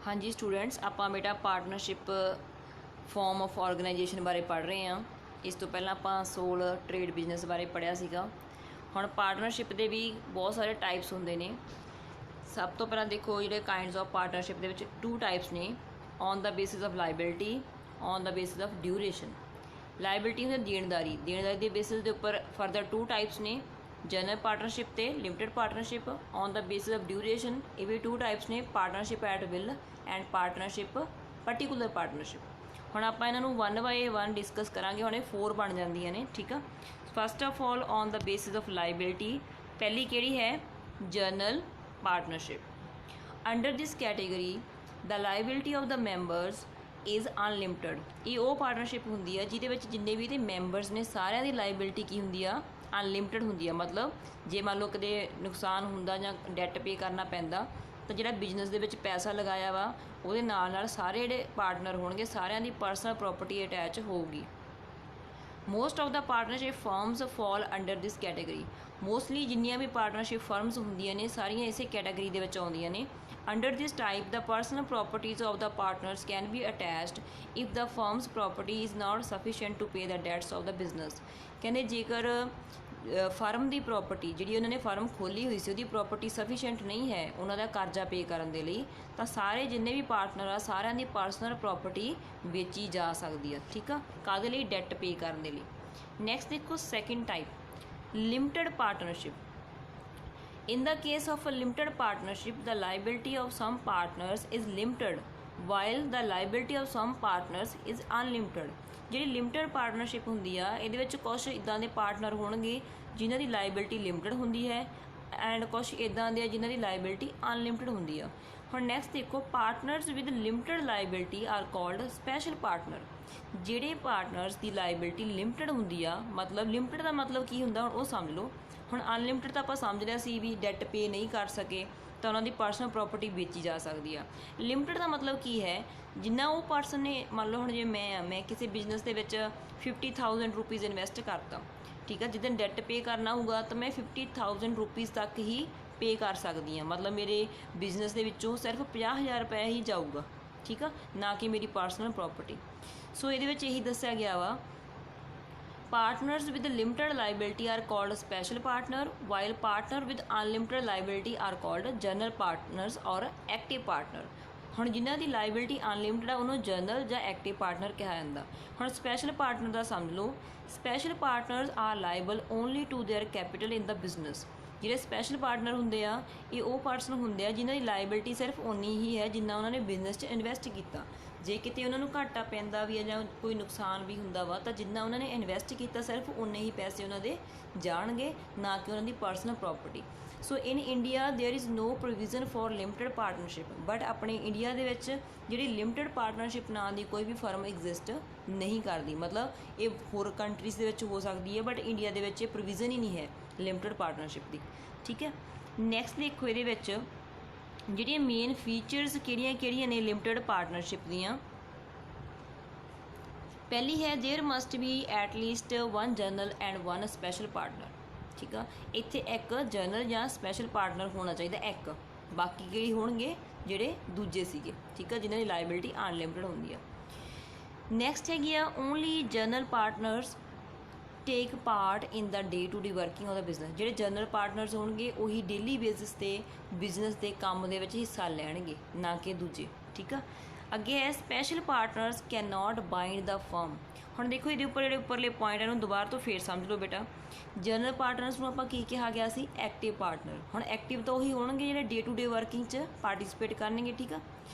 हाँ जी स्टूडेंट्स, ਆਪਾਂ बेटा पार्टनरशिप फॉर्म ऑफ ऑर्गेनाइजेशन बारे पढ़ रहे हैं। इस तो पहला ਆਪਾਂ सोल ट्रेड बिजनेस बारे पढ़िया सीगा। ਹੁਣ ਪਾਰਟਨਰਸ਼ਿਪ ਦੇ ਵੀ ਬਹੁਤ ਸਾਰੇ ਟਾਈਪਸ ਹੁੰਦੇ ਨੇ। ਸਭ ਤੋਂ ਪਹਿਲਾਂ ਦੇਖੋ ਜਿਹੜੇ ਕਾਈਂਡਸ ਆਫ ਪਾਰਟਨਰਸ਼ਿਪ ਦੇ ਵਿੱਚ 2 ਟਾਈਪਸ ਨੇ, on the basis of liability, on the basis of duration. Liability ਹੁੰਦੀ ਦੇਣਦਾਰੀ ਦੇ ਬੇਸਿਸ ਦੇ ਉੱਪਰ ਫਰਦਰ 2 ਟਾਈਪਸ ਨੇ, जनरल पार्टनरशिप ते limited partnership. On the basis of duration ये भी 2 टाइप्स ने, partnership at will and partnership particular partnership. हुण आपां इन्हां नूं 1 बाय 1 डिस्कस करांगे। हुण 4 बन जांदियां ने, ठीक है। First of all on the basis of liability पहली किहड़ी है, general partnership. Under this category the liability of the members is unlimited. ये वो पार्टनरशिप होंदी है जिहदे विच जिन्ने भी इहदे मैंबरस ने सारिਆਂ ਦੀ लाइबिलिटी की होंदी आ, अनलिमिटेड होंदी है। मतलब जे मान लो कदे नुकसान हुंदा जां डैट पे करना पैंदा तो जिहड़ा बिजनेस दे विच पैसा लगाया वा उहदे नाल नाल सारे जिहड़े पार्टनर होणगे सारिਆਂ ਦੀ पर्सनल प्रॉपर्टी अटैच होगी। Most of the partnership firms fall under this category. Mostly जिन्नियां भी पार्टनरशिप फर्म्स होंदियां ने सारियां इसे कैटेगरी दे विच आउंदियां ने। Under this type the personal properties of the partners can be attached if the firm's property is not sufficient to pay the debts of the business. कहते जेकर ਫਰਮ ਦੀ ਪ੍ਰੋਪਰਟੀ ਜਿਹੜੀ ਉਹਨਾਂ ਨੇ ਫਰਮ ਖੋਲ੍ਹੀ ਹੋਈ ਸੀ ਉਹਦੀ ਪ੍ਰੋਪਰਟੀ ਸਫੀਸ਼ੀਐਂਟ ਨਹੀਂ ਹੈ ਉਹਨਾਂ ਦਾ ਕਰਜ਼ਾ ਪੇ ਕਰਨ ਦੇ ਲਈ, ਤਾਂ ਸਾਰੇ ਜਿੰਨੇ ਵੀ ਪਾਰਟਨਰ ਆ ਸਾਰਿਆਂ ਦੀ ਪਰਸਨਲ ਪ੍ਰੋਪਰਟੀ ਵੇਚੀ ਜਾ ਸਕਦੀ ਆ, ਠੀਕ ਆ, ਕਾਹਦੇ ਲਈ, ਡੈਟ ਪੇ ਕਰਨ ਦੇ ਲਈ। ਨੈਕਸਟ ਦੇਖੋ second type, limited partnership. In the case of a limited partnership, the liability of some partners is limited, while the liability of some partners is unlimited। ਜਿਹੜੀ ਲਿਮਟਿਡ ਪਾਰਟਨਰਸ਼ਿਪ ਹੁੰਦੀ ਆ ਇਹਦੇ ਵਿੱਚ ਕੁਛ ਇੱਦਾਂ ਦੇ ਪਾਰਟਨਰ ਹੋਣਗੇ ਜਿਨ੍ਹਾਂ ਦੀ ਲਾਇਬਿਲਿਟੀ ਲਿਮਟਿਡ ਹੁੰਦੀ ਹੈ ਐਂਡ ਕੁਛ ਇੱਦਾਂ ਦੇ ਜਿਨ੍ਹਾਂ ਦੀ ਲਾਇਬਿਲਿਟੀ ਅਨਲਿਮਟਿਡ ਹੁੰਦੀ ਆ। ਹੁਣ ਨੈਕਸਟ ਦੇਖੋ, partners with limited liability R called special partner. ਜਿਹੜੇ ਪਾਰਟਨਰਸ ਦੀ ਲਾਇਬਿਲਿਟੀ ਲਿਮਟਿਡ ਹੁੰਦੀ ਆ, ਮਤਲਬ ਲਿਮਟਿਡ ਦਾ ਮਤਲਬ ਕੀ ਹੁੰਦਾ ਹੁਣ ਉਹ ਸਮਝ ਲਓ। ਹੁਣ ਅਨਲਿਮਟਿਡ ਤਾਂ ਆਪਾਂ ਸਮਝ ਲਿਆ ਸੀ ਵੀ ਡੈਟ ਪੇ ਨਹੀਂ ਕਰ ਸਕੇ ਤਾਂ ਉਹਨਾਂ ਦੀ ਪਰਸਨਲ ਪ੍ਰੋਪਰਟੀ ਵੇਚੀ ਜਾ ਸਕਦੀ ਆ। ਲਿਮਟਿਡ ਦਾ ਮਤਲਬ ਕੀ ਹੈ, ਜਿੰਨਾ ਉਹ ਪਰਸਨ ਨੇ, ਮੰਨ ਲਓ ਹੁਣ ਜੇ ਮੈਂ ਕਿਸੇ ਬਿਜ਼ਨਸ ਦੇ ਵਿੱਚ 50,000 ਰੁਪੀਜ਼ ਇਨਵੈਸਟ ਕਰਤਾ, ਠੀਕ ਆ, ਜਿੱਦਣ ਡੈਟ ਪੇ ਕਰਨਾ ਹੋਊਗਾ ਤਾਂ ਮੈਂ 50,000 ਰੁਪੀਜ਼ ਤੱਕ ਹੀ ਪੇ ਕਰ ਸਕਦੀ ਹਾਂ। ਮਤਲਬ ਮੇਰੇ ਬਿਜ਼ਨਸ ਦੇ ਵਿੱਚੋਂ ਸਿਰਫ 50,000 ਰੁਪਏ ਹੀ ਜਾਊਗਾ, ਠੀਕ ਆ, ਨਾ ਕਿ ਮੇਰੀ ਪਰਸਨਲ ਪ੍ਰੋਪਰਟੀ। ਸੋ ਇਹਦੇ ਵਿੱਚ ਇਹੀ ਦੱਸਿਆ ਗਿਆ ਵਾ, partners with limited liability are called special partner, while partner with unlimited liability are called general partners or active partner। ਹੁਣ ਜਿਨ੍ਹਾਂ ਦੀ ਲਾਇਬਿਲਿਟੀ ਅਨਲਿਮਟਿਡ ਆ ਉਹਨੂੰ ਜਨਰਲ ਜਾਂ ਐਕਟਿਵ ਪਾਰਟਨਰ ਕਿਹਾ ਜਾਂਦਾ। ਹੁਣ ਸਪੈਸ਼ਲ ਪਾਰਟਨਰ ਦਾ ਸਮਝ ਲਓ, special partners are liable only to their capital in the business. ਜਿਹੜੇ ਸਪੈਸ਼ਲ ਪਾਰਟਨਰ ਹੁੰਦੇ ਆ ਇਹ ਉਹ ਪਰਸਨ ਹੁੰਦੇ ਆ ਜਿਨ੍ਹਾਂ ਦੀ ਲਾਇਬਿਲਿਟੀ ਸਿਰਫ ਓਨੀ ਹੀ ਹੈ ਜਿੰਨਾ ਉਹਨਾਂ ਨੇ ਬਿਜ਼ਨਸ 'ਚ ਇਨਵੈਸਟ ਕੀਤਾ। ਜੇ ਕਿਤੇ ਉਹਨਾਂ ਨੂੰ ਘਾਟਾ ਪੈਂਦਾ ਵੀ ਹੈ ਜਾਂ ਕੋਈ ਨੁਕਸਾਨ ਵੀ ਹੁੰਦਾ ਵਾ ਤਾਂ ਜਿੰਨਾ ਉਹਨਾਂ ਨੇ ਇਨਵੈਸਟ ਕੀਤਾ ਸਿਰਫ ਉਨੇ ਹੀ ਪੈਸੇ ਉਹਨਾਂ ਦੇ ਜਾਣਗੇ, ਨਾ ਕਿ ਉਹਨਾਂ ਦੀ personal property. So in India there is no provision for limited partnership. But ਆਪਣੇ ਇੰਡੀਆ ਦੇ ਵਿੱਚ ਜਿਹੜੀ ਲਿਮਟਿਡ ਪਾਰਟਨਰਸ਼ਿਪ ਨਾਂ ਦੀ ਕੋਈ ਵੀ ਫਰਮ ਐਗਜ਼ਿਸਟ ਨਹੀਂ ਕਰਦੀ। ਮਤਲਬ ਇਹ ਹੋਰ ਕੰਟਰੀਜ਼ ਦੇ ਵਿੱਚ ਹੋ ਸਕਦੀ ਹੈ ਬਟ ਇੰਡੀਆ ਦੇ ਵਿੱਚ ਇਹ ਪ੍ਰੋਵੀਜ਼ਨ ਹੀ ਨਹੀਂ ਹੈ ਲਿਮਟਿਡ ਪਾਰਟਨਰਸ਼ਿਪ ਦੀ, ਠੀਕ ਹੈ। ਨੈਕਸਟ ਦੇਖੋ, ਇਹਦੇ ਵਿੱਚ ਜਿਹੜੀਆਂ ਮੇਨ ਫੀਚਰਸ ਕਿਹੜੀਆਂ ਨੇ ਲਿਮਟਿਡ ਪਾਰਟਨਰਸ਼ਿਪ ਦੀਆਂ। ਪਹਿਲੀ ਹੈ, there must be at least 1 general and 1 special partner, ਠੀਕ ਆ। ਇੱਥੇ ਇੱਕ ਜਨਰਲ ਜਾਂ ਸਪੈਸ਼ਲ ਪਾਰਟਨਰ ਹੋਣਾ ਚਾਹੀਦਾ ਇੱਕ, ਬਾਕੀ ਕਿਹੜੇ ਹੋਣਗੇ ਜਿਹੜੇ ਦੂਜੇ ਸੀਗੇ, ਠੀਕ ਆ, ਜਿਨ੍ਹਾਂ ਦੀ ਲਾਇਬਿਲਿਟੀ ਅਨਲਿਮਟਿਡ ਹੁੰਦੀ ਆ। ਨੈਕਸਟ ਹੈਗੀ ਆ, only general partners take part in the day to day working of the business. ਜਿਹੜੇ ਜਨਰਲ ਪਾਰਟਨਰਸ ਹੋਣਗੇ ਉਹੀ ਡੇਲੀ ਬੇਸਿਸ 'ਤੇ ਬਿਜ਼ਨਸ ਦੇ ਕੰਮ ਦੇ ਵਿੱਚ ਹਿੱਸਾ ਲੈਣਗੇ, ਨਾ ਕਿ ਦੂਜੇ, ਠੀਕ ਆ। ਅੱਗੇ ਹੈ, special partners can not bind the firm. ਹੁਣ ਦੇਖੋ ਇਹਦੇ ਉੱਪਰ ਜਿਹੜੇ ਉੱਪਰਲੇ ਪੁਆਇੰਟ ਇਹਨੂੰ ਦੁਬਾਰਾ ਤੋਂ ਫੇਰ ਸਮਝ ਲਓ ਬੇਟਾ। ਜਨਰਲ ਪਾਰਟਨਰਸ ਨੂੰ ਆਪਾਂ ਕੀ ਕਿਹਾ ਗਿਆ ਸੀ, ਐਕਟਿਵ ਪਾਰਟਨਰ। ਹੁਣ ਐਕਟਿਵ ਤਾਂ ਉਹੀ ਹੋਣਗੇ ਜਿਹੜੇ ਡੇ ਟੂ ਡੇ ਵਰਕਿੰਗ 'ਚ ਪਾਰਟੀਸਪੇਟ ਕਰਨਗੇ, ਠੀਕ ਆ।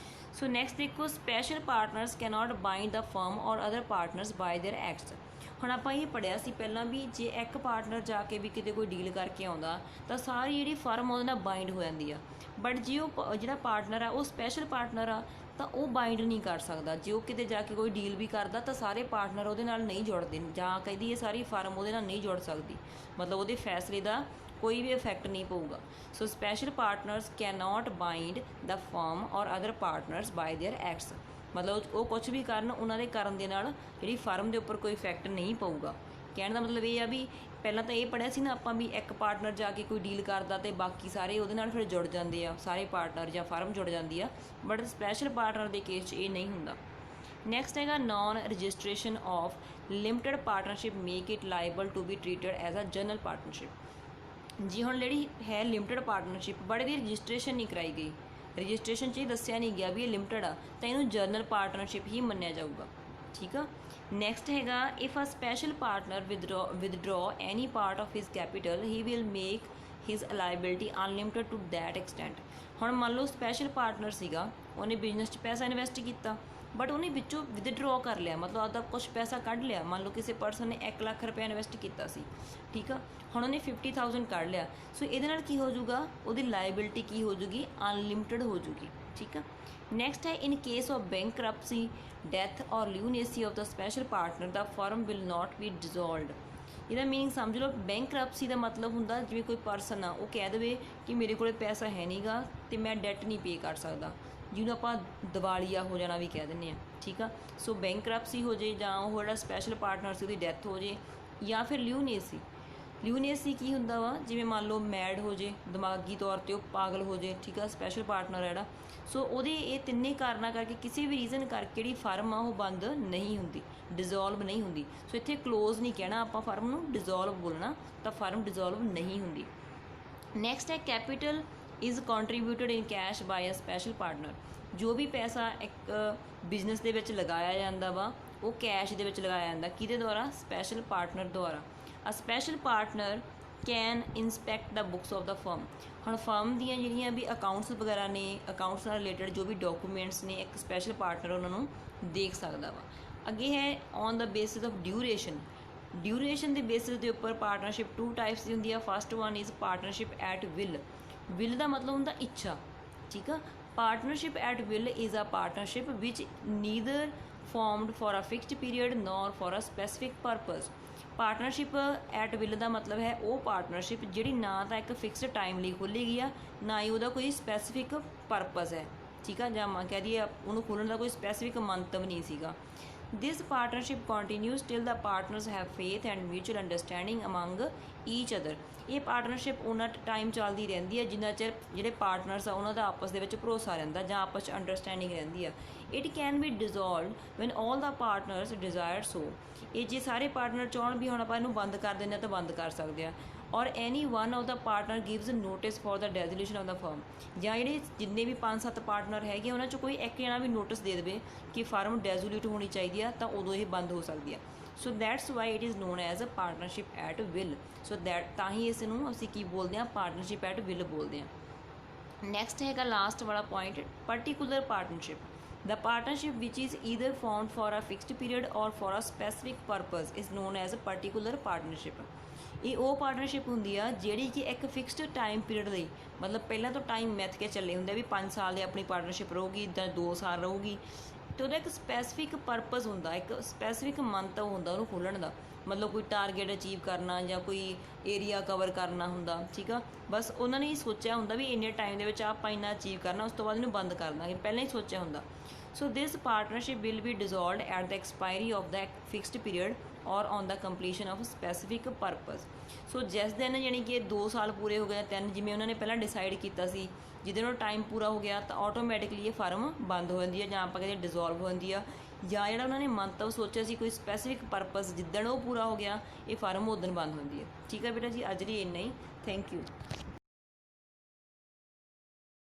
ਸੋ ਨੈਕਸਟ ਦੇਖੋ, special partners can not bind the firm or other partners by their acts. ਹੁਣ ਆਪਾਂ ਇਹ ਪੜ੍ਹਿਆ ਸੀ ਪਹਿਲਾਂ ਵੀ ਜੇ ਇੱਕ ਪਾਰਟਨਰ ਜਾ ਕੇ ਵੀ ਕਿਤੇ ਕੋਈ ਡੀਲ ਕਰਕੇ ਆਉਂਦਾ ਤਾਂ ਸਾਰੀ ਜਿਹੜੀ ਫਰਮ ਉਹਦੇ ਨਾਲ ਬਾਈਂਡ ਹੋ ਜਾਂਦੀ ਆ। ਬਟ ਜੇ ਉਹ ਜਿਹੜਾ ਪਾਰਟਨਰ ਆ ਉਹ ਸਪੈਸ਼ਲ ਪਾਰਟਨਰ ਆ ਤਾਂ ਉਹ ਬਾਈਂਡ ਨਹੀਂ ਕਰ ਸਕਦਾ। ਜੇ ਉਹ ਕਿਤੇ ਜਾ ਕੇ ਕੋਈ ਡੀਲ ਵੀ ਕਰਦਾ ਤਾਂ ਸਾਰੇ ਪਾਰਟਨਰ ਉਹਦੇ ਨਾਲ ਨਹੀਂ ਜੁੜਦੇ, ਜਾਂ ਕਹਿੰਦੀ ਇਹ ਸਾਰੀ ਫਰਮ ਉਹਦੇ ਨਾਲ ਨਹੀਂ ਜੁੜ ਸਕਦੀ, ਮਤਲਬ ਉਹਦੇ ਫੈਸਲੇ ਦਾ ਕੋਈ ਵੀ ਇਫੈਕਟ ਨਹੀਂ ਪਊਗਾ। So special partners can not bind the firm or other partners by their acts. ਮਤਲਬ ਉਹ ਕੁਛ ਵੀ ਕਰਨ ਉਹਨਾਂ ਦੇ ਕਰਨ ਦੇ ਨਾਲ ਜਿਹੜੀ ਫਰਮ ਦੇ ਉੱਪਰ ਕੋਈ ਇਫੈਕਟ ਨਹੀਂ ਪਊਗਾ, ਕਹਿਣ ਦਾ ਮਤਲਬ ਇਹ ਆ ਵੀ ਪਹਿਲਾਂ ਤਾਂ ਇਹ ਪੜ੍ਹਿਆ ਸੀ ਨਾ ਆਪਾਂ ਵੀ ਇੱਕ ਪਾਰਟਨਰ ਜਾ ਕੇ ਕੋਈ ਡੀਲ ਕਰਦਾ ਤੇ ਬਾਕੀ ਸਾਰੇ ਉਹਦੇ ਨਾਲ ਫਿਰ ਜੁੜ ਜਾਂਦੇ ਆ, ਸਾਰੇ ਪਾਰਟਨਰ ਜਾਂ ਫਰਮ ਜੁੜ ਜਾਂਦੀ ਆ, ਬਟ ਸਪੈਸ਼ਲ ਪਾਰਟਨਰ ਦੇ ਕੇਸ 'ਚ ਇਹ ਨਹੀਂ ਹੁੰਦਾ। ਨੈਕਸਟ ਹੈਗਾ non registration of limited partnership make it liable to be treated as a general partnership. ਜੀ ਹੁਣ ਜਿਹੜੀ ਹੈ ਲਿਮਟਿਡ ਪਾਰਟਨਰਸ਼ਿਪ ਬਟ ਇਹਦੀ ਰਜਿਸਟ੍ਰੇਸ਼ਨ ਨਹੀਂ ਕਰਾਈ ਗਈ, ਰਜਿਸਟ੍ਰੇਸ਼ਨ 'ਚ ਇਹ ਦੱਸਿਆ ਨਹੀਂ ਗਿਆ ਵੀ ਇਹ ਲਿਮਟਿਡ ਆ, ਤਾਂ ਇਹਨੂੰ ਜਨਰਲ ਪਾਰਟਨਰਸ਼ਿਪ ਹੀ ਮੰਨਿਆ ਜਾਊਗਾ। ਠੀਕ ਆ। ਨੈਕਸਟ ਹੈਗਾ if a special partner withdraw any part of his capital he will make his liability unlimited to that extent. ਹੁਣ ਮੰਨ ਲਓ ਸਪੈਸ਼ਲ ਪਾਰਟਨਰ ਸੀਗਾ, ਉਹਨੇ ਬਿਜ਼ਨਸ 'ਚ ਪੈਸਾ ਇਨਵੈਸਟ ਕੀਤਾ ਬਟ ਉਹਨੇ ਵਿੱਚੋਂ ਵਿਦਡਰਾ ਕਰ ਲਿਆ, ਮਤਲਬ ਆਪਦਾ ਕੁਛ ਪੈਸਾ ਕੱਢ ਲਿਆ। ਮੰਨ ਲਓ ਕਿਸੇ ਪਰਸਨ ਨੇ 1 ਲੱਖ ਰੁਪਏ ਇਨਵੈਸਟ ਕੀਤਾ ਸੀ, ਠੀਕ ਆ, ਹੁਣ ਉਹਨੇ 50,000 ਕੱਢ ਲਿਆ। ਸੋ ਇਹਦੇ ਨਾਲ ਕੀ ਹੋ ਜਾਊਗਾ, ਉਹਦੀ ਲਾਇਬਿਲਿਟੀ ਕੀ ਹੋ ਜੂਗੀ, ਅਨਲਿਮਟਿਡ ਹੋ ਜੂਗੀ। ਠੀਕ ਆ। ਨੈਕਸਟ ਹੈ in case of bankruptcy death or lunacy of the special partner the firm will not be dissolved. ਇਹਦਾ ਮੀਨਿੰਗ ਸਮਝ ਲਓ, ਬੈਂਕਰਪਸੀ ਦਾ ਮਤਲਬ ਹੁੰਦਾ ਜਿਵੇਂ ਕੋਈ ਪਰਸਨ ਆ ਉਹ ਕਹਿ ਦੇਵੇ ਕਿ ਮੇਰੇ ਕੋਲ ਪੈਸਾ ਹੈ ਨਹੀਂਗਾ ਅਤੇ ਮੈਂ ਡੈਟ ਨਹੀਂ ਪੇ ਕਰ ਸਕਦਾ, ਜਿਹਨੂੰ ਆਪਾਂ ਦਿਵਾਲੀਆ ਹੋ ਜਾਣਾ ਵੀ ਕਹਿ ਦਿੰਦੇ ਹਾਂ। ਠੀਕ ਆ। ਸੋ ਬੈਂਕਰਪਸੀ ਹੋ ਜੇ ਜਾਂ ਉਹ ਜਿਹੜਾ ਸਪੈਸ਼ਲ ਪਾਰਟਨਰ ਸੀ ਉਹਦੀ ਡੈਥ ਹੋ ਜੇ, ਜਾਂ ਫਿਰ ਲਿਊਨੇਸੀ। ਲਿਊਨੇਸੀ ਕੀ ਹੁੰਦਾ ਵਾ, ਜਿਵੇਂ ਮੰਨ ਲਓ ਮੈਡ ਹੋ ਜੇ, ਦਿਮਾਗੀ ਤੌਰ 'ਤੇ ਉਹ ਪਾਗਲ ਹੋ ਜੇ। ਠੀਕ ਆ। ਸਪੈਸ਼ਲ ਪਾਰਟਨਰ ਹੈ ਜਿਹੜਾ, ਸੋ ਉਹਦੇ ਇਹ ਤਿੰਨੇ ਕਾਰਨਾਂ ਕਰਕੇ ਕਿਸੇ ਵੀ ਰੀਜ਼ਨ ਕਰਕੇ ਜਿਹੜੀ ਫਰਮ ਆ ਉਹ ਬੰਦ ਨਹੀਂ ਹੁੰਦੀ, ਡਿਜ਼ੋਲਵ ਨਹੀਂ ਹੁੰਦੀ। ਸੋ ਇੱਥੇ ਕਲੋਜ਼ ਨਹੀਂ ਕਹਿਣਾ ਆਪਾਂ, ਫਰਮ ਨੂੰ ਡਿਜ਼ੋਲਵ ਬੋਲਣਾ, ਤਾਂ ਫਰਮ ਡਿਜ਼ੋਲਵ ਨਹੀਂ ਹੁੰਦੀ। ਨੈਕਸਟ ਹੈ capital is contributed in cash by a special partner. ਜੋ ਵੀ ਪੈਸਾ ਇੱਕ ਬਿਜ਼ਨਸ ਦੇ ਵਿੱਚ ਲਗਾਇਆ ਜਾਂਦਾ ਵਾ ਉਹ ਕੈਸ਼ ਦੇ ਵਿੱਚ ਲਗਾਇਆ ਜਾਂਦਾ, ਕਿਹਦੇ ਦੁਆਰਾ, ਸਪੈਸ਼ਲ ਪਾਰਟਨਰ ਦੁਆਰਾ। A special partner can inspect the books of the firm. ਹੁਣ ਫਰਮ ਦੀਆਂ ਜਿਹੜੀਆਂ ਵੀ ਅਕਾਊਂਟਸ ਵਗੈਰਾ ਨੇ, ਅਕਾਊਂਟਸ ਨਾਲ ਰਿਲੇਟਡ ਜੋ ਵੀ ਡਾਕੂਮੈਂਟਸ ਨੇ, ਇੱਕ ਸਪੈਸ਼ਲ ਪਾਰਟਨਰ ਉਹਨਾਂ ਨੂੰ ਦੇਖ ਸਕਦਾ ਵਾ। ਅੱਗੇ ਹੈ on the basis of duration. Duration ਦੇ ਬੇਸਿਸ ਦੇ ਉੱਪਰ ਪਾਰਟਨਰਸ਼ਿਪ 2 ਟਾਈਪਸ ਦੀ ਹੁੰਦੀ ਆ। First one is partnership at will. Will ਦਾ ਮਤਲਬ ਹੁੰਦਾ ਇੱਛਾ। ਠੀਕ ਆ। Partnership at will is a partnership which neither formed for a fixed period nor for a specific purpose. Partnership at will ਦਾ ਮਤਲਬ ਹੈ ਉਹ ਪਾਰਟਨਰਸ਼ਿਪ ਜਿਹੜੀ ਨਾ ਤਾਂ ਇੱਕ ਫਿਕਸਡ ਟਾਈਮ ਲਈ ਖੋਲ੍ਹੀ ਗਈ ਆ, ਨਾ ਹੀ ਉਹਦਾ ਕੋਈ ਸਪੈਸੀਫਿਕ ਪਰਪਸ ਹੈ। ਠੀਕ ਆ। ਜਾਂ ਕਹਿ ਦਈਏ ਉਹਨੂੰ ਖੋਲ੍ਹਣ ਦਾ ਕੋਈ ਸਪੈਸੀਫਿਕ ਮੰਤਵ ਨਹੀਂ ਸੀਗਾ। This partnership continues till the partners have faith and mutual understanding among each other. ਇਹ ਪਾਰਟਨਰਸ਼ਿਪ ਉਹਨਾਂ ਟਾਈਮ ਚੱਲਦੀ ਰਹਿੰਦੀ ਹੈ ਜਿੰਨਾ ਚਿਰ ਜਿਹੜੇ ਪਾਰਟਨਰਸ ਆ ਉਹਨਾਂ ਦਾ ਆਪਸ ਦੇ ਵਿੱਚ ਭਰੋਸਾ ਰਹਿੰਦਾ ਜਾਂ ਆਪਸ 'ਚ ਅੰਡਰਸਟੈਂਡਿੰਗ ਰਹਿੰਦੀ ਆ। It can be dissolved when all the partners desire so. ਇਹ ਜੇ ਸਾਰੇ ਪਾਰਟਨਰ ਚਾਹਣ ਵੀ ਹੁਣ ਆਪਾਂ ਇਹਨੂੰ ਬੰਦ ਕਰ ਦਿੰਦੇ ਹਾਂ ਤਾਂ ਬੰਦ ਕਰ ਸਕਦੇ ਆ। Or any one of the partner gives notice for the dissolution of the firm. ਜਾਂ ਜਿਹੜੇ ਜਿੰਨੇ ਵੀ 5-7 ਪਾਰਟਨਰ ਹੈਗੇ ਉਹਨਾਂ 'ਚ ਕੋਈ ਇੱਕ ਜਣਾ ਵੀ ਨੋਟਿਸ ਦੇ ਦੇਵੇ ਕਿ ਫਰਮ ਡੈਜ਼ੋਲਿਊਟ ਹੋਣੀ ਚਾਹੀਦੀ ਆ, ਤਾਂ ਉਦੋਂ ਇਹ ਬੰਦ ਹੋ ਸਕਦੀ ਆ। So that's why it is known as a partnership at will. So that ਤਾਂ ਹੀ ਇਸ ਨੂੰ ਅਸੀਂ ਕੀ ਬੋਲਦੇ ਹਾਂ, ਪਾਰਟਨਰਸ਼ਿਪ ਐਟ ਵਿਲ ਬੋਲਦੇ ਹਾਂ। ਨੈਕਸਟ ਹੈਗਾ ਲਾਸਟ ਵਾਲਾ point, particular partnership. The partnership which is either formed for a fixed period or for a specific purpose is known as a particular partnership. ਇਹ ਉਹ ਪਾਰਟਨਰਸ਼ਿਪ ਹੁੰਦੀ ਆ ਜਿਹੜੀ ਕਿ ਇੱਕ ਫਿਕਸਡ ਟਾਈਮ ਪੀਰੀਅਡ ਲਈ, ਮਤਲਬ ਪਹਿਲਾਂ ਤੋਂ ਟਾਈਮ ਮਿੱਥ ਕੇ ਚੱਲੇ ਹੁੰਦੇ ਵੀ 5 ਸਾਲ ਦੀ ਆਪਣੀ ਪਾਰਟਨਰਸ਼ਿਪ ਰਹੂਗੀ ਜਾਂ 2 ਸਾਲ ਰਹੂਗੀ, ਅਤੇ ਉਹਦਾ ਇੱਕ ਸਪੈਸੀਫਿਕ ਪਰਪਸ ਹੁੰਦਾ, ਇੱਕ ਸਪੈਸੀਫਿਕ ਮੰਤਵ ਹੁੰਦਾ ਉਹਨੂੰ ਖੋਲ੍ਹਣ ਦਾ। ਮਤਲਬ ਕੋਈ ਟਾਰਗੇਟ ਅਚੀਵ ਕਰਨਾ ਜਾਂ ਕੋਈ ਏਰੀਆ ਕਵਰ ਕਰਨਾ ਹੁੰਦਾ। ਠੀਕ ਆ। ਬਸ ਉਹਨਾਂ ਨੇ ਹੀ ਸੋਚਿਆ ਹੁੰਦਾ ਵੀ ਇੰਨੇ ਟਾਈਮ ਦੇ ਵਿੱਚ ਆਪਾਂ ਇੰਨਾ ਅਚੀਵ ਕਰਨਾ, ਉਸ ਤੋਂ ਬਾਅਦ ਇਹਨੂੰ ਬੰਦ ਕਰ ਦਾਂਗੇ, ਪਹਿਲਾਂ ਹੀ ਸੋਚਿਆ ਹੁੰਦਾ। So this partnership will be dissolved at the expiry of the fixed period or on the completion of a specific purpose. So ਜਿਸ ਦਿਨ ਯਾਨੀ ਕਿ 2 ਸਾਲ ਪੂਰੇ ਹੋ ਗਏ, 3 ਜਿਵੇਂ ਉਹਨਾਂ ਨੇ ਪਹਿਲਾਂ ਡਿਸਾਈਡ ਕੀਤਾ ਸੀ, ਜਿਹਦੇ ਨਾਲ ਟਾਈਮ ਪੂਰਾ ਹੋ ਗਿਆ ਤਾਂ ਆਟੋਮੈਟਿਕਲੀ ਇਹ ਫਰਮ ਬੰਦ ਹੋ ਜਾਂਦੀ ਹੈ, ਜਾਂ ਆਪਾਂ ਕਹਿੰਦੇ ਡਿਜ਼ੋਲਵ ਹੋ ਜਾਂਦੀ ਆ। ਜਾਂ ਜਿਹੜਾ ਉਹਨਾਂ ਨੇ ਮੰਤਵ ਸੋਚਿਆ ਸੀ ਕੋਈ ਸਪੈਸੀਫਿਕ ਪਰਪਸ, ਜਿੱਦਣ ਉਹ ਪੂਰਾ ਹੋ ਗਿਆ ਇਹ ਫਰਮ ਉਦੋਂ ਬੰਦ ਹੁੰਦੀ ਹੈ। ਠੀਕ ਹੈ ਬੇਟਾ ਜੀ, ਅੱਜ ਲਈ ਇੰਨਾ ਹੀ। Thank you.